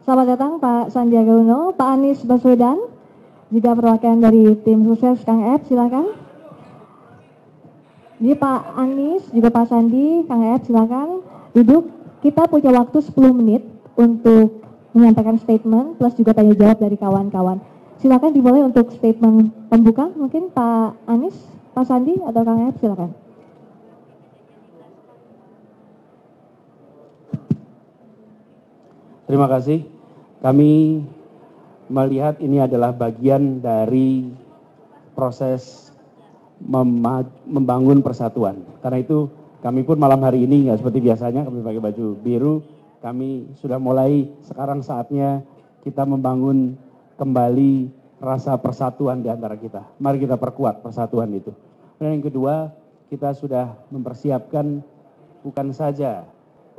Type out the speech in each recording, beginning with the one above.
Selamat datang Pak Sandiaga Uno, Pak Anies Baswedan, juga perwakilan dari tim sukses Kang Ed, silakan. Jadi Pak Anies, juga Pak Sandi, Kang Ed, silakan duduk. Kita punya waktu 10 menit untuk menyampaikan statement plus juga tanya jawab dari kawan-kawan. Silakan dimulai untuk statement pembuka, mungkin Pak Anies, Pak Sandi, atau Kang Ed, silakan. Terima kasih. Kami melihat ini adalah bagian dari proses membangun persatuan. Karena itu kami pun malam hari ini nggak seperti biasanya kami pakai baju biru. Kami sudah mulai sekarang saatnya kita membangun kembali rasa persatuan di antara kita. Mari kita perkuat persatuan itu. Dan yang kedua, kita sudah mempersiapkan bukan saja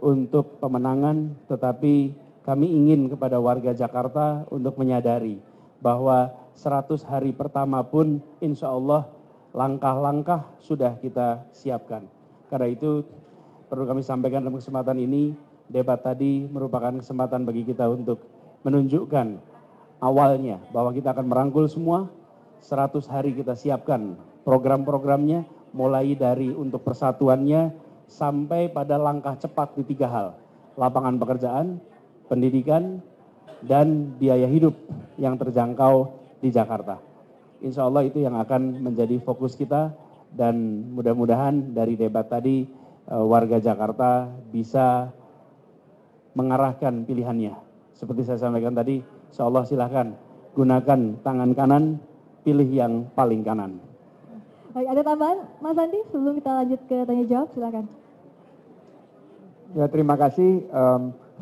untuk pemenangan, tetapi kami ingin kepada warga Jakarta untuk menyadari bahwa 100 hari pertama pun insya Allah langkah-langkah sudah kita siapkan. Karena itu perlu kami sampaikan dalam kesempatan ini, debat tadi merupakan kesempatan bagi kita untuk menunjukkan awalnya bahwa kita akan merangkul semua, 100 hari kita siapkan program-programnya, mulai dari untuk persatuannya sampai pada langkah cepat di 3 hal, lapangan pekerjaan, pendidikan, dan biaya hidup yang terjangkau di Jakarta. Insya Allah itu yang akan menjadi fokus kita dan mudah-mudahan dari debat tadi warga Jakarta bisa mengarahkan pilihannya. Seperti saya sampaikan tadi, insya Allah silahkan gunakan tangan kanan, pilih yang paling kanan. Baik, ada tambahan Mas Andi sebelum kita lanjut ke tanya jawab, silakan. Ya, terima kasih.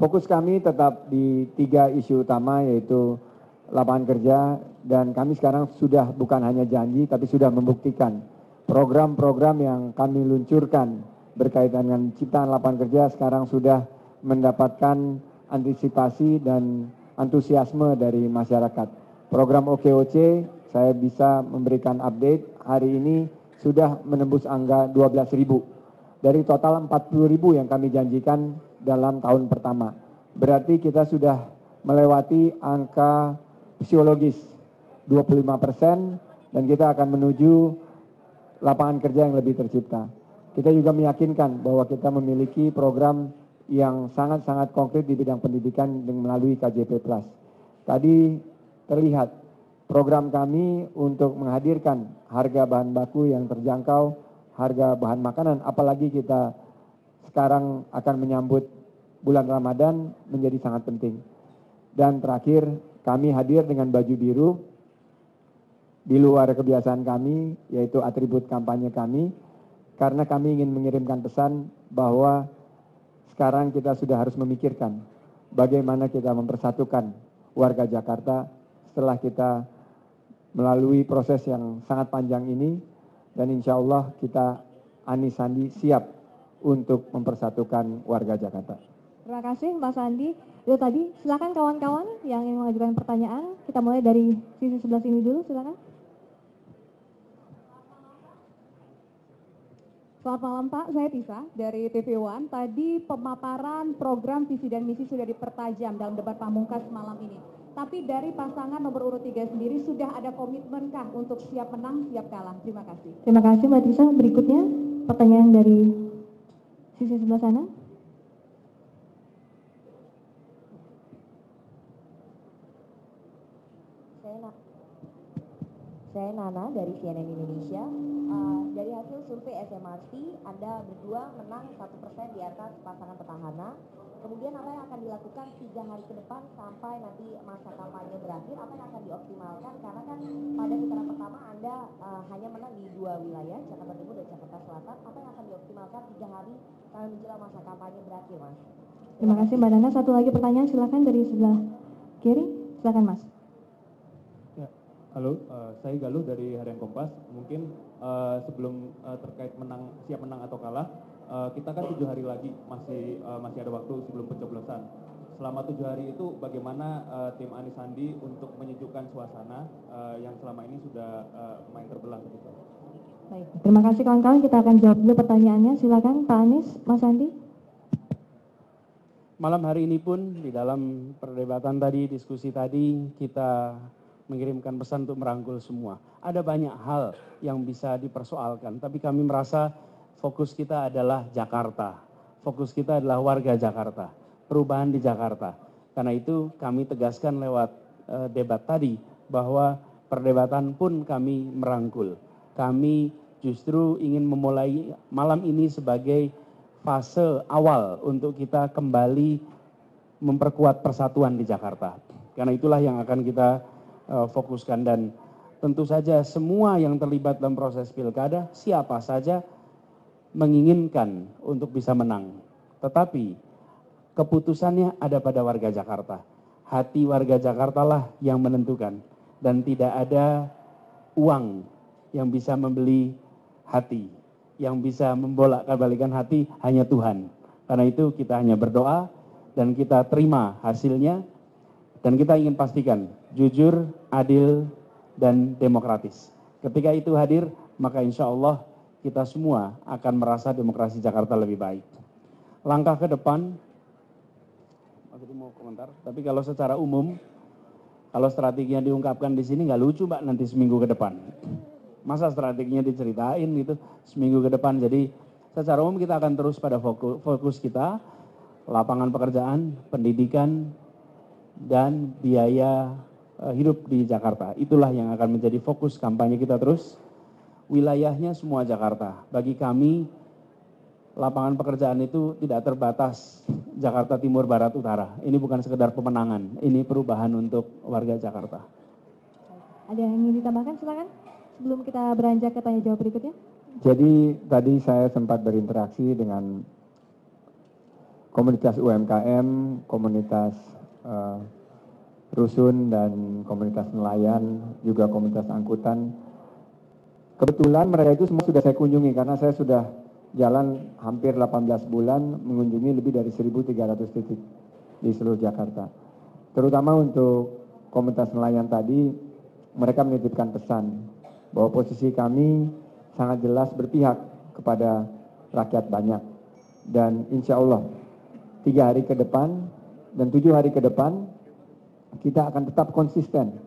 Fokus kami tetap di 3 isu utama, yaitu lapangan kerja, dan kami sekarang sudah bukan hanya janji tapi sudah membuktikan program-program yang kami luncurkan berkaitan dengan ciptaan lapangan kerja sekarang sudah mendapatkan antisipasi dan antusiasme dari masyarakat. Program OKOC saya bisa memberikan update, hari ini sudah menembus angka 12.000 dari total 40.000 yang kami janjikan dalam tahun pertama. Berarti kita sudah melewati angka fisiologis 25% dan kita akan menuju lapangan kerja yang lebih tercipta. Kita juga meyakinkan bahwa kita memiliki program yang sangat-sangat konkret di bidang pendidikan dengan melalui KJP Plus. Tadi terlihat program kami untuk menghadirkan harga bahan baku yang terjangkau, harga bahan makanan, apalagi kita sekarang akan menyambut bulan Ramadan menjadi sangat penting. Dan terakhir, kami hadir dengan baju biru di luar kebiasaan kami, yaitu atribut kampanye kami, karena kami ingin mengirimkan pesan bahwa sekarang kita sudah harus memikirkan bagaimana kita mempersatukan warga Jakarta setelah kita melalui proses yang sangat panjang ini, dan insya Allah kita Anies Sandi siap untuk mempersatukan warga Jakarta. Terima kasih Mas Andi. Itu tadi, silakan kawan-kawan yang ingin mengajukan pertanyaan. Kita mulai dari sisi sebelah sini dulu, silakan. Selamat malam Pak, saya Tisa dari TV One. Tadi pemaparan program visi dan misi sudah dipertajam dalam debat pamungkas malam ini. Tapi dari pasangan nomor urut 3 sendiri sudah ada komitmenkah untuk siap menang, siap kalah? Terima kasih. Terima kasih Mbak Tisa. Berikutnya pertanyaan dari sisi sebelah sana. Saya Nana dari CNN Indonesia. Dari hasil survei SMRC, Anda berdua menang 1% di atas pasangan petahana. Kemudian apa yang akan dilakukan 3 hari ke depan sampai nanti masa kampanye berakhir? Apa yang akan dioptimalkan? Karena kan pada putaran pertama Anda hanya menang di 2 wilayah, Jakarta Timur dan Jakarta Selatan. Apa yang akan dioptimalkan 3 hari sampai menjelang masa kampanye berakhir, Mas? Terima kasih Mbak Nana. Satu lagi pertanyaan, silakan dari sebelah kiri. Silakan Mas. Halo, saya Galuh dari Harian Kompas. Mungkin sebelum terkait siap menang atau kalah, kita kan 7 hari lagi masih ada waktu sebelum pencoblosan. Selama 7 hari itu bagaimana tim Anies Sandi untuk menyejukkan suasana yang selama ini sudah main terbelah begitu? Baik, terima kasih kawan-kawan. Kita akan jawab dulu pertanyaannya. Silakan Pak Anies, Mas Sandi. Malam hari ini pun di dalam perdebatan tadi, diskusi tadi, kita mengirimkan pesan untuk merangkul semua. Ada banyak hal yang bisa dipersoalkan, tapi kami merasa fokus kita adalah Jakarta. Fokus kita adalah warga Jakarta, perubahan di Jakarta. Karena itu kami tegaskan lewat debat tadi bahwa perdebatan pun kami merangkul. Kami justru ingin memulai malam ini sebagai fase awal untuk kita kembali memperkuat persatuan di Jakarta. Karena itulah yang akan kita fokuskan, dan tentu saja semua yang terlibat dalam proses pilkada, siapa saja menginginkan untuk bisa menang. Tetapi keputusannya ada pada warga Jakarta. Hati warga Jakarta lah yang menentukan, dan tidak ada uang yang bisa membeli hati. Yang bisa membolak-balikan hati hanya Tuhan. Karena itu kita hanya berdoa dan kita terima hasilnya, dan kita ingin pastikan jujur, adil, dan demokratis. Ketika itu hadir, maka insya Allah kita semua akan merasa demokrasi Jakarta lebih baik. Langkah ke depan, mau komentar, tapi kalau secara umum, kalau strateginya diungkapkan di sini nggak lucu Mbak nanti seminggu ke depan. Masa strateginya diceritain gitu seminggu ke depan. Jadi secara umum kita akan terus pada fokus kita, lapangan pekerjaan, pendidikan, dan biaya hidup di Jakarta. Itulah yang akan menjadi fokus kampanye kita terus. Wilayahnya semua Jakarta. Bagi kami, lapangan pekerjaan itu tidak terbatas Jakarta Timur, Barat, Utara. Ini bukan sekedar pemenangan, ini perubahan untuk warga Jakarta. Ada yang ingin ditambahkan, silakan. Sebelum kita beranjak ke tanya jawab berikutnya. Jadi tadi saya sempat berinteraksi dengan komunitas UMKM, komunitas rusun, dan komunitas nelayan, juga komunitas angkutan. Kebetulan mereka itu semua sudah saya kunjungi karena saya sudah jalan hampir 18 bulan mengunjungi lebih dari 1.300 titik di seluruh Jakarta. Terutama untuk komunitas nelayan tadi, mereka menitipkan pesan bahwa posisi kami sangat jelas berpihak kepada rakyat banyak. Dan insya Allah 3 hari ke depan dan 7 hari ke depan kita akan tetap konsisten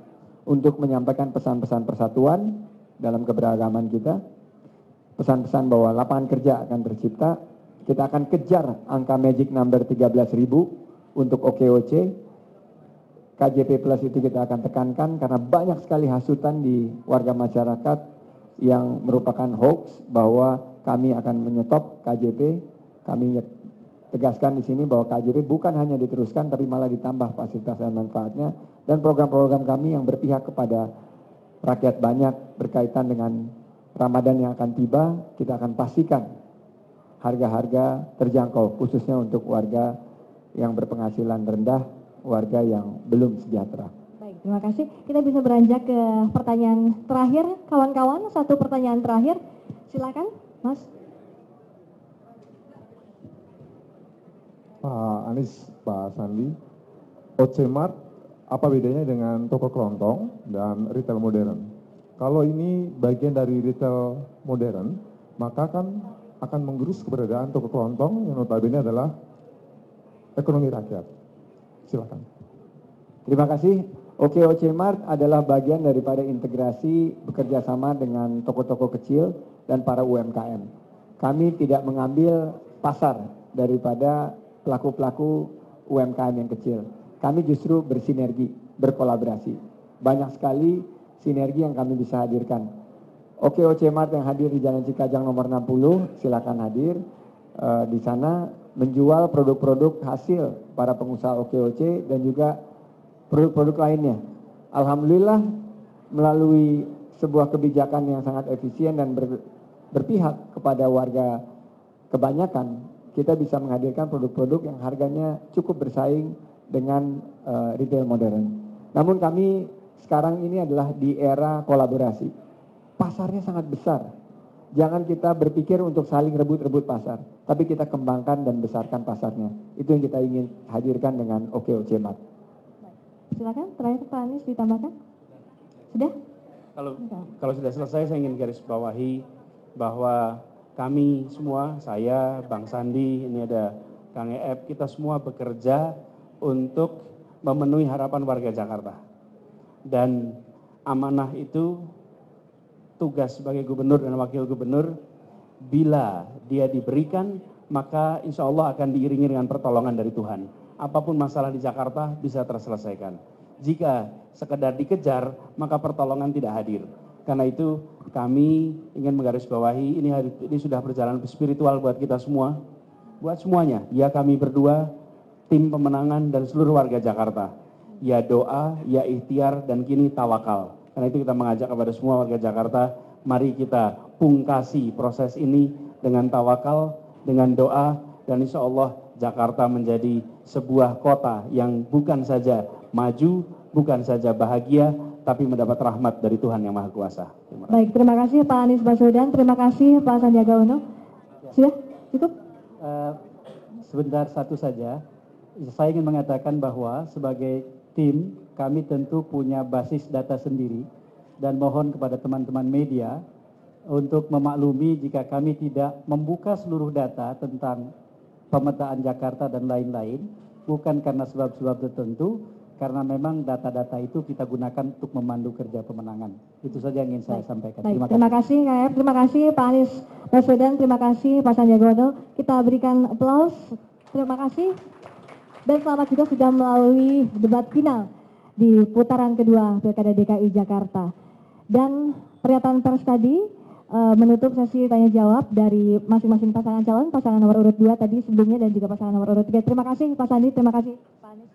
untuk menyampaikan pesan-pesan persatuan dalam keberagaman kita. Pesan-pesan bahwa lapangan kerja akan tercipta. Kita akan kejar angka magic number 13.000 untuk OKOC. KJP Plus itu kita akan tekankan karena banyak sekali hasutan di warga masyarakat yang merupakan hoax bahwa kami akan menyetop KJP. Kami tegaskan di sini bahwa KJP bukan hanya diteruskan tapi malah ditambah fasilitas dan manfaatnya, dan program-program kami yang berpihak kepada rakyat banyak berkaitan dengan Ramadan yang akan tiba. Kita akan pastikan harga-harga terjangkau khususnya untuk warga yang berpenghasilan rendah, warga yang belum sejahtera. Baik, terima kasih. Kita bisa beranjak ke pertanyaan terakhir, kawan-kawan. Satu pertanyaan terakhir, silakan, Mas. Pak Anies, Pak Sandi, OC Mart apa bedanya dengan toko kelontong dan retail modern? Kalau ini bagian dari retail modern, maka kan akan menggerus keberadaan toko kelontong yang notabene adalah ekonomi rakyat. Silakan. Terima kasih. OKOC Mart adalah bagian daripada integrasi bekerja sama dengan toko-toko kecil dan para UMKM. Kami tidak mengambil pasar daripada pelaku-pelaku UMKM yang kecil. Kami justru bersinergi, berkolaborasi. Banyak sekali sinergi yang kami bisa hadirkan. OKOC Mart yang hadir di Jalan Cikajang nomor 60, silakan hadir. Di sana menjual produk-produk hasil para pengusaha OKOC dan juga produk-produk lainnya. Alhamdulillah melalui sebuah kebijakan yang sangat efisien dan berpihak kepada warga kebanyakan, kita bisa menghadirkan produk-produk yang harganya cukup bersaing dengan retail modern. Namun kami sekarang ini adalah di era kolaborasi. Pasarnya sangat besar. Jangan kita berpikir untuk saling rebut-rebut pasar, tapi kita kembangkan dan besarkan pasarnya. Itu yang kita ingin hadirkan dengan OKOC Mart. Silakan, terakhir Pak Anies ditambahkan. Sudah? Kalau sudah selesai, saya ingin garis bawahi bahwa kami semua, saya, Bang Sandi, ini ada Kang EF, kita semua bekerja untuk memenuhi harapan warga Jakarta. Dan amanah itu tugas sebagai gubernur dan wakil gubernur, bila dia diberikan, maka insya Allah akan diiringi dengan pertolongan dari Tuhan. Apapun masalah di Jakarta bisa terselesaikan. Jika sekedar dikejar, maka pertolongan tidak hadir. Karena itu kami ingin menggarisbawahi ini sudah berjalan spiritual buat kita semua, buat semuanya. Ya kami berdua, tim pemenangan dan seluruh warga Jakarta. Ya doa, ya ikhtiar, dan kini tawakal. Karena itu kita mengajak kepada semua warga Jakarta, mari kita pungkasi proses ini dengan tawakal, dengan doa, dan insya Allah Jakarta menjadi sebuah kota yang bukan saja maju, bukan saja bahagia, tapi mendapat rahmat dari Tuhan Yang Maha Kuasa. Baik, terima kasih Pak Anies Baswedan, terima kasih Pak Sandiaga Uno. Sudah cukup? Sebentar satu saja, saya ingin mengatakan bahwa sebagai tim kami tentu punya basis data sendiri dan mohon kepada teman-teman media untuk memaklumi jika kami tidak membuka seluruh data tentang pemetaan Jakarta dan lain-lain, bukan karena sebab-sebab tertentu, karena memang data-data itu kita gunakan untuk memandu kerja pemenangan. Itu saja yang ingin saya sampaikan. Baik, terima kasih Kang EF, terima kasih Pak Anies Baswedan, terima kasih Pak Sandiaga Uno. Kita berikan aplaus, terima kasih. Dan selamat juga sudah melalui debat final di putaran kedua Pilkada DKI Jakarta. Dan pernyataan pers tadi menutup sesi tanya jawab dari masing-masing pasangan calon, pasangan nomor urut 2 tadi sebelumnya dan juga pasangan nomor urut 3. Terima kasih Pak Sandi, terima kasih Pak Anies.